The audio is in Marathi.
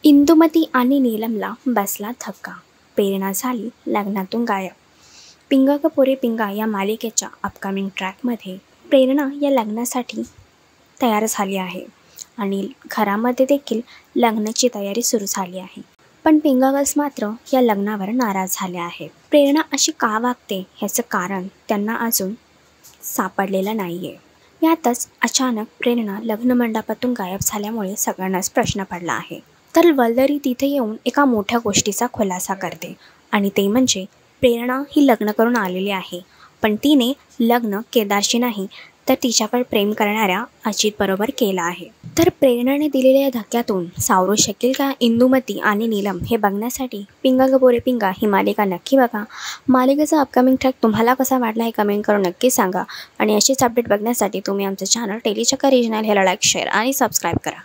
इंदुमती आणि नीलमला बसला धक्का. प्रेरणा झाली लग्नातून गायब. पिंगा ग पोरे पिंगा या मालिकेच्या अपकमिंग ट्रॅकमध्ये प्रेरणा या लग्नासाठी तयार झाली आहे आणि घरामध्ये देखील लग्नाची तयारी सुरू झाली आहे. पण पिंगागस मात्र या लग्नावर नाराज झाले आहे. प्रेरणा अशी का वागते ह्याचं कारण त्यांना अजून सापडलेलं नाही आहे. यातच अचानक प्रेरणा लग्नमंडपातून गायब झाल्यामुळे सगळ्यांनाच प्रश्न पडला आहे. तर वल्लरी तिथे येऊन एका मोठ्या गोष्टीचा खुलासा करते आणि ते म्हणजे प्रेरणा ही लग्न करून आलेली आहे, पण तिने लग्न केदारशी नाही तर तिच्यावर प्रेम करणाऱ्या अजितबरोबर केलं आहे. तर प्रेरणाने दिलेल्या या धक्क्यातून सावरू शकेल का इंदुमती आणि नीलम हे बघण्यासाठी पिंगा ग पोरे पिंगा ही मालिका नक्की बघा. मालिकेचा अपकमिंग ट्रॅक तुम्हाला कसा वाटला हे कमेंट करून नक्की सांगा आणि अशीच अपडेट बघण्यासाठी तुम्ही आमचं चॅनल टेलीचक्कर रिजनल ह्याला लाईक, शेअर आणि सबस्क्राईब करा.